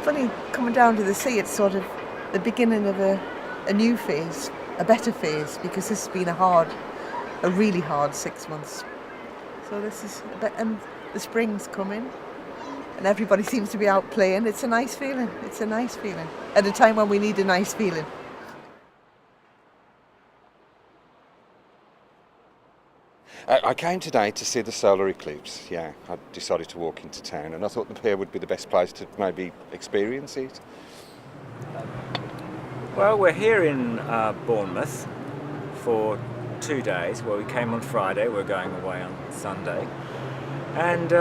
Funny, coming down to the sea, it's sort of the beginning of a new phase, a better phase, because this has been a really hard 6 months. So this is a bit, and the spring's coming, and everybody seems to be out playing. It's a nice feeling. It's a nice feeling at a time when we need a nice feeling. I came today to see the solar eclipse. Yeah, I decided to walk into town, and I thought the pier would be the best place to maybe experience it. Well, we're here in Bournemouth for 2 days. Well, we came on Friday, we're going away on Sunday. And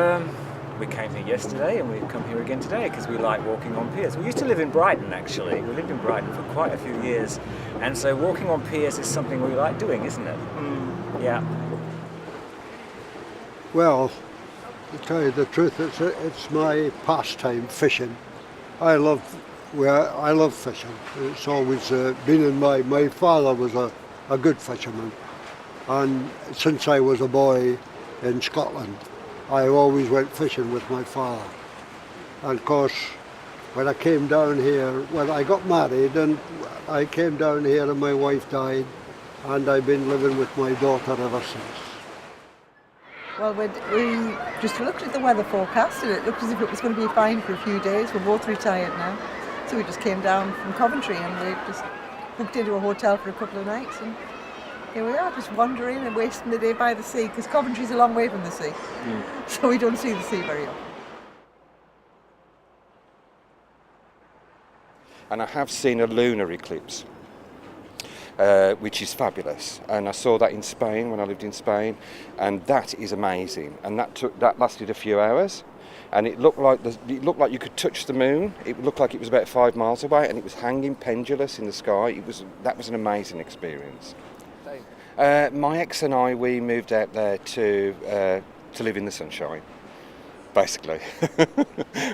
we came here yesterday and we've come here again today because we like walking on piers. We used to live in Brighton, actually. We lived in Brighton for quite a few years. And so walking on piers is something we like doing, isn't it? Yeah. Well, to tell you the truth, it's my pastime, fishing. I love fishing. It's always been in my father was a good fisherman, and since I was a boy in Scotland, I always went fishing with my father. And of course, when I came down here, when I got married, and I came down here and my wife died, and I've been living with my daughter ever since. Well, we just looked at the weather forecast and it looked as if it was going to be fine for a few days. We're both retired now. So we just came down from Coventry and we just booked into a hotel for a couple of nights. And here we are, just wandering and wasting the day by the sea, because Coventry's a long way from the sea. So we don't see the sea very often. And I have seen a lunar eclipse, which is fabulous. And I saw that in Spain when I lived in Spain, and that is amazing. And that lasted a few hours, and it looked like you could touch the moon. It looked like it was about 5 miles away, and it was hanging pendulous in the sky. That was an amazing experience. My ex and I, we moved out there to live in the sunshine. Basically.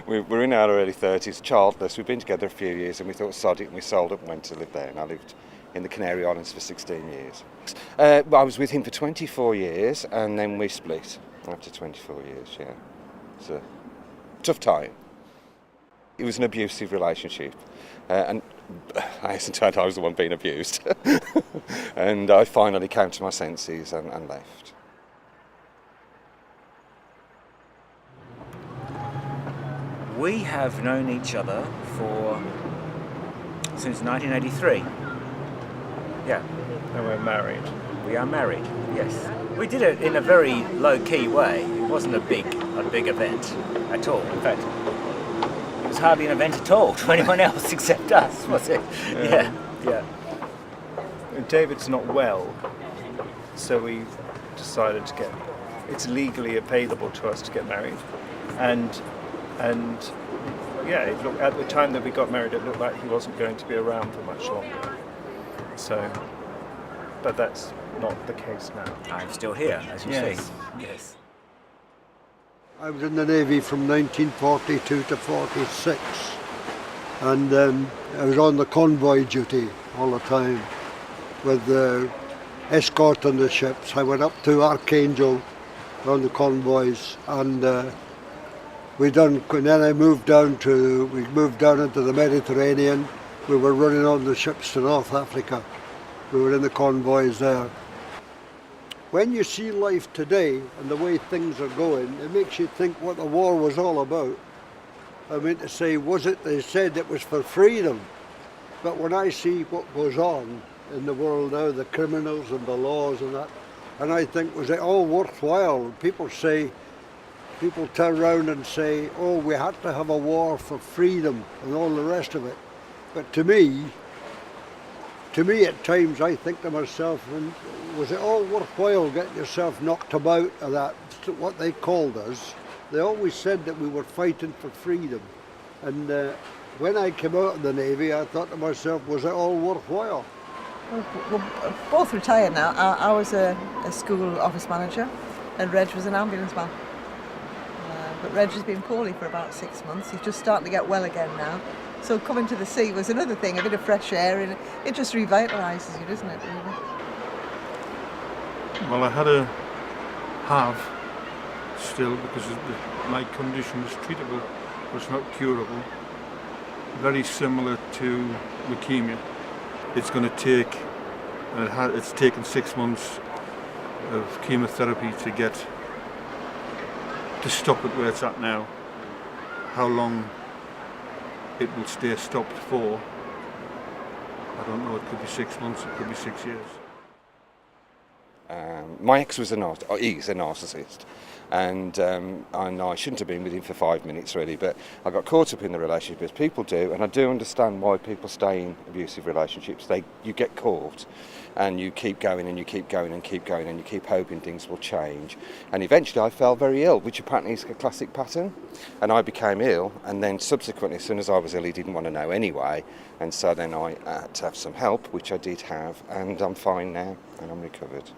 We're in our early 30s, childless. We've been together a few years and we thought, sod it, and we sold up and went to live there. And I lived in the Canary Islands for 16 years. I was with him for 24 years and then we split after 24 years, yeah. It's a tough time. It was an abusive relationship. And I isn't told I was the one being abused. And I finally came to my senses and left. We have known each other since 1983. Yeah. And we're married. We are married, yes. We did it in a very low-key way. It wasn't a big event at all. In fact, it was hardly an event at all to anyone else except us, was it? Yeah. David's not well, so we decided it's legally available to us to get married. And yeah, at the time that we got married, it looked like he wasn't going to be around for much longer. So, but that's not the case now. I'm still here, as you see. Yes. I was in the Navy from 1942 to 46, and I was on the convoy duty all the time with the escort on the ships. I went up to Archangel on the convoys, and then I moved down into the Mediterranean. We were running on the ships to North Africa. We were in the convoys there. When you see life today and the way things are going, it makes you think what the war was all about. I mean, to say, they said it was for freedom. But when I see what goes on in the world now, the criminals and the laws and that, and I think, was it all worthwhile? People turn around and say, oh, we had to have a war for freedom and all the rest of it. But to me at times I think to myself, was it all worthwhile getting yourself knocked about of that, what they called us? They always said that we were fighting for freedom. And when I came out of the Navy, I thought to myself, was it all worthwhile? We're both retired now. I was a school office manager and Reg was an ambulance man. But Reg has been poorly for about 6 months. He's just starting to get well again now. So coming to the sea was another thing, a bit of fresh air, and it just revitalises you, doesn't it, really? Well, I had a have still because my condition was treatable, but it's not curable. very similar to leukemia. It's going to take, and it's taken 6 months of chemotherapy to stop it where it's at now. How long it will stay stopped for, I don't know. It could be 6 months, it could be 6 years. My ex was he's a narcissist, and I shouldn't have been with him for 5 minutes really, but I got caught up in the relationship as people do, and I do understand why people stay in abusive relationships. You get caught, and you keep going and you keep going and keep going, and you keep hoping things will change. And eventually I fell very ill, which apparently is a classic pattern, and I became ill, and then subsequently, as soon as I was ill, he didn't want to know anyway, and so then I had to have some help, which I did have, and I'm fine now, and I'm recovered.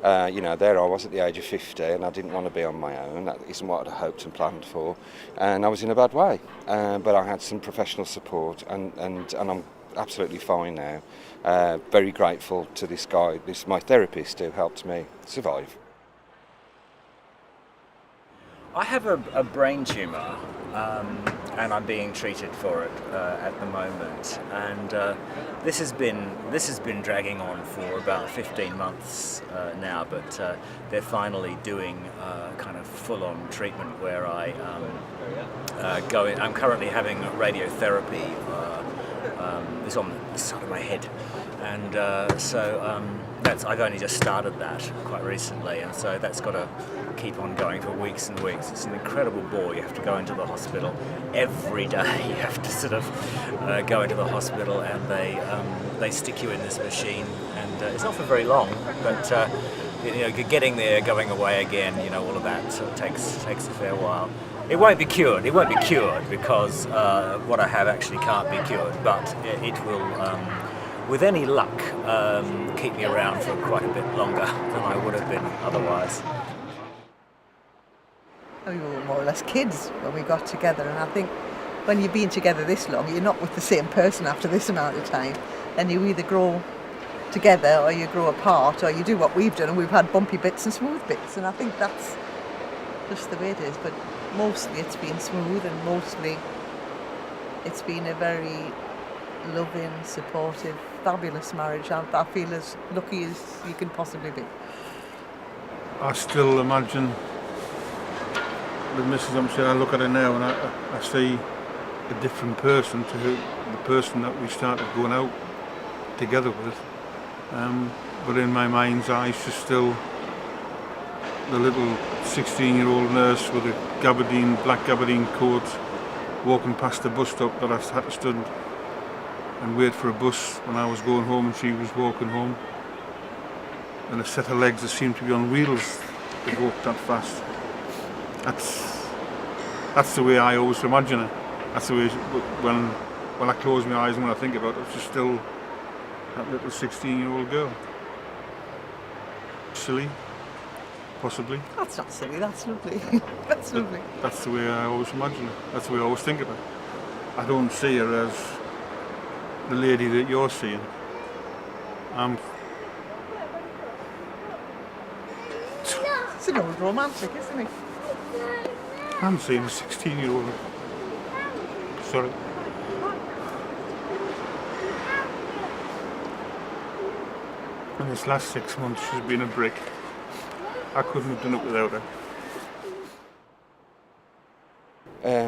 There I was at the age of 50, and I didn't want to be on my own. That isn't what I'd hoped and planned for, and I was in a bad way. But I had some professional support, and I'm absolutely fine now. Very grateful to this guy, my therapist, who helped me survive. I have a brain tumour, and I'm being treated for it at the moment. And this has been dragging on for about 15 months now. But they're finally doing kind of full-on treatment where I go in. I'm currently having radiotherapy. It's on the side of my head, and I've only just started that quite recently, and so that's got to keep on going for weeks and weeks. It's an incredible bore. You have to go into the hospital every day. You have to sort of go into the hospital, and they stick you in this machine, and it's not for very long, but getting there, going away again, all of that sort of takes a fair while. It won't be cured. It won't be cured because what I have actually can't be cured, but it will, with any luck, keep me around for quite a bit longer than I would have been otherwise. We were more or less kids when we got together, and I think when you've been together this long, you're not with the same person after this amount of time, and you either grow together or you grow apart, or you do what we've done, and we've had bumpy bits and smooth bits, and I think that's just the way it is. But mostly it's been smooth, and mostly it's been a very loving, supportive, fabulous marriage. I feel as lucky as you can possibly be. I still imagine the missus, I'm saying, I look at her now and I see a different person to the person that we started going out together with. But in my mind's eye, she's still the little 16-year-old nurse with a black gabardine coat, walking past the bus stop that I had to stand and wait for a bus when I was going home and she was walking home. And a set of legs that seemed to be on wheels that walked that fast. That's the way I always imagine her. That's the way when I close my eyes and when I think about it, she's still that little 16-year-old girl. Silly, possibly. That's not silly, that's lovely. That's lovely. That's the way I always imagine her. That's the way I always think of her. I don't see her as the lady that you're seeing. It's an old romantic, isn't it? I'm seeing a 16-year-old. Sorry. In this last 6 months, she's been a brick. I couldn't have done it without her.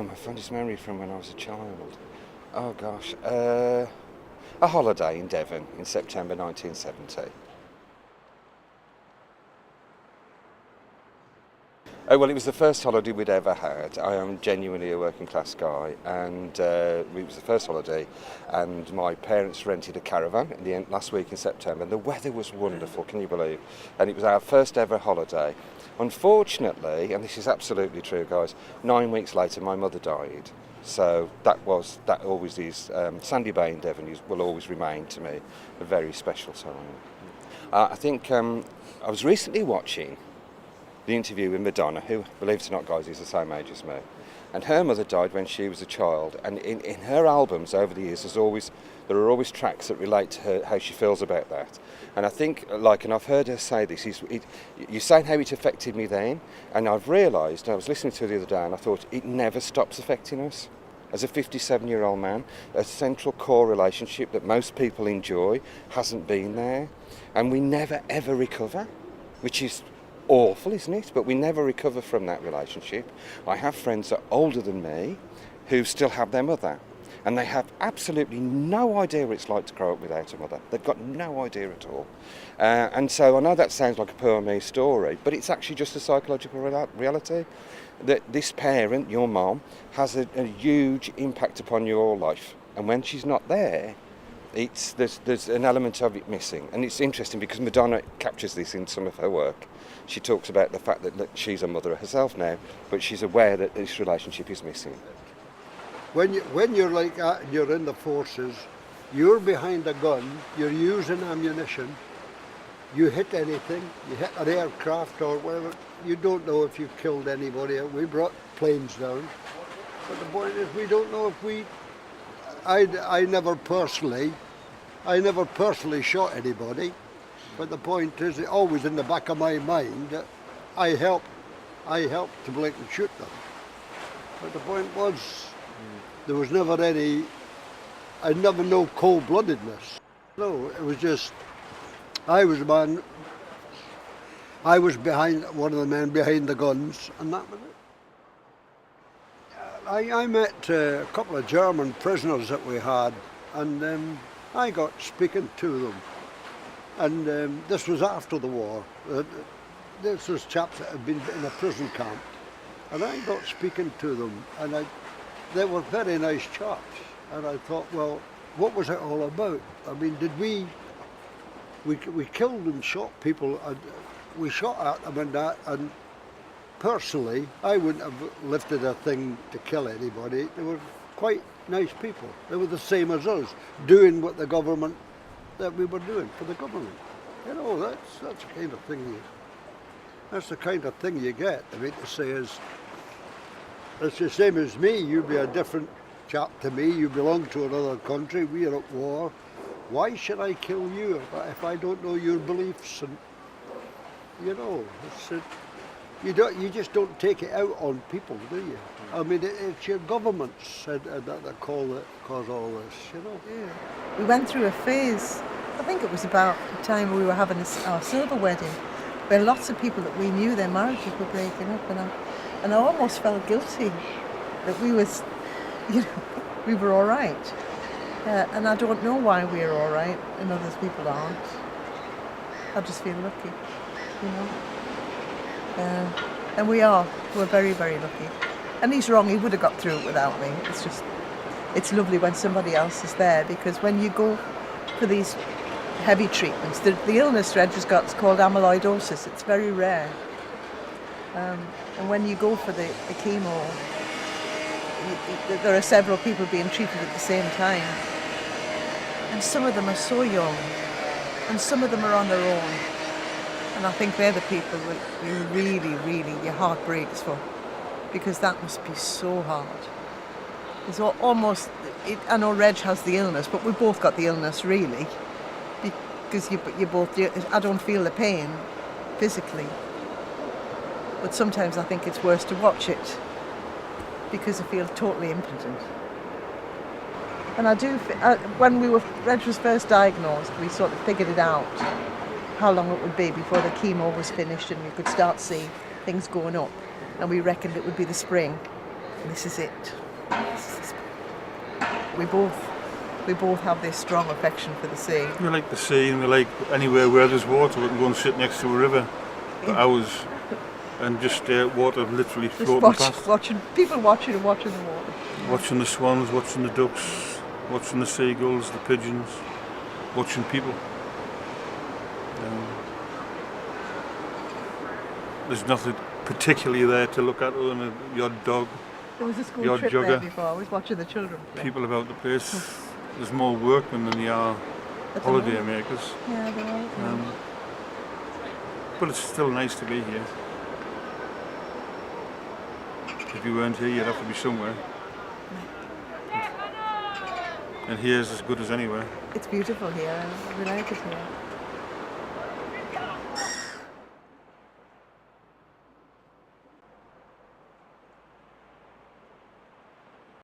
My fondest memory from when I was a child. Oh gosh, a holiday in Devon in September 1970. Oh, well, it was the first holiday we'd ever had. I am genuinely a working class guy, and it was the first holiday, and my parents rented a caravan in the end, last week in September, and the weather was wonderful, can you believe? And it was our first ever holiday. Unfortunately, and this is absolutely true, guys, 9 weeks later my mother died. So that always is, Sandy Bay in Devon will always remain to me a very special time. I think I was recently watching the interview with Madonna, who, believe it or not, guys, is the same age as me. And her mother died when she was a child. And in her albums over the years, there are always tracks that relate to her, how she feels about that. And I think, and I've heard her say this, you're saying how it affected me then, and I've realised, I was listening to it the other day, and I thought, it never stops affecting us. As a 57-year-old man, a central core relationship that most people enjoy hasn't been there. And we never ever recover, which is awful, isn't it? But we never recover from that relationship. I have friends that are older than me who still have their mother. And they have absolutely no idea what it's like to grow up without a mother. They've got no idea at all. And so I know that sounds like a poor me story, but it's actually just a psychological reality that this parent, your mom, has a huge impact upon your life. And when she's not there, there's an element of it missing. And it's interesting because Madonna captures this in some of her work. She talks about the fact that she's a mother herself now, but she's aware that this relationship is missing. When you're like that and you're in the forces, you're behind a gun, you're using ammunition, you hit anything, you hit an aircraft or whatever, you don't know if you've killed anybody. We brought planes down, but the point is we don't know if I never personally shot anybody, but the point is always in the back of my mind that I helped to blink and shoot them. But the point was, there was never any, I never know cold-bloodedness. No, it was just, I was behind, one of the men behind the guns, and that was it. I met a couple of German prisoners that we had, and I got speaking to them. And this was after the war. This was chaps that had been in a prison camp. And I got speaking to them, and they were very nice chaps, and I thought, well, what was it all about? I mean, did we killed and shot people, and we shot at them and that, and personally, I wouldn't have lifted a thing to kill anybody. They were quite nice people. They were the same as us, doing what the government, that we were doing for the government. You know, that's the kind of thing you get. I mean, to say is, it's the same as me. You'd be a different chap to me. You belong to another country. We are at war. Why should I kill you if I don't know your beliefs? And you know, you just don't take it out on people, do you? I mean, it's your governments that cause all this. You know. Yeah. We went through a phase. I think it was about the time we were having our silver wedding, where lots of people that we knew, their marriages were breaking up, and I almost felt guilty that we were all right. And I don't know why we're all right and others people aren't. I just feel lucky, you know. And we're very, very lucky. And he's wrong, he would have got through it without me. It's lovely when somebody else is there, because when you go for these heavy treatments, the illness Reg has got is called amyloidosis. It's very rare. And when you go for the chemo, there are several people being treated at the same time. And some of them are so young, and some of them are on their own. And I think they're the people that you really, really, your heart breaks for, because that must be so hard. It's almost, I know Reg has the illness, but we've both got the illness really, because you both, I don't feel the pain physically. But sometimes I think it's worse to watch it, because I feel totally impotent. And I do, when Reg was first diagnosed, we sort of figured it out, how long it would be before the chemo was finished and we could start seeing things going up. And we reckoned it would be the spring. And this is it. We both have this strong affection for the sea. We like the sea, and we like anywhere where there's water. We can go and sit next to a river for hours and just water literally floating past. People watching the water. Watching the swans, watching the ducks, watching the seagulls, the pigeons, watching people. There's nothing particularly there to look at other than your dog. There was a school your trip jogger. there before. I was watching the children play. People about the place. There's more workmen than there are holiday makers. Yeah, there are. But it's still nice to be here. If you weren't here, you'd have to be somewhere. And here's as good as anywhere. It's beautiful here. We like it here.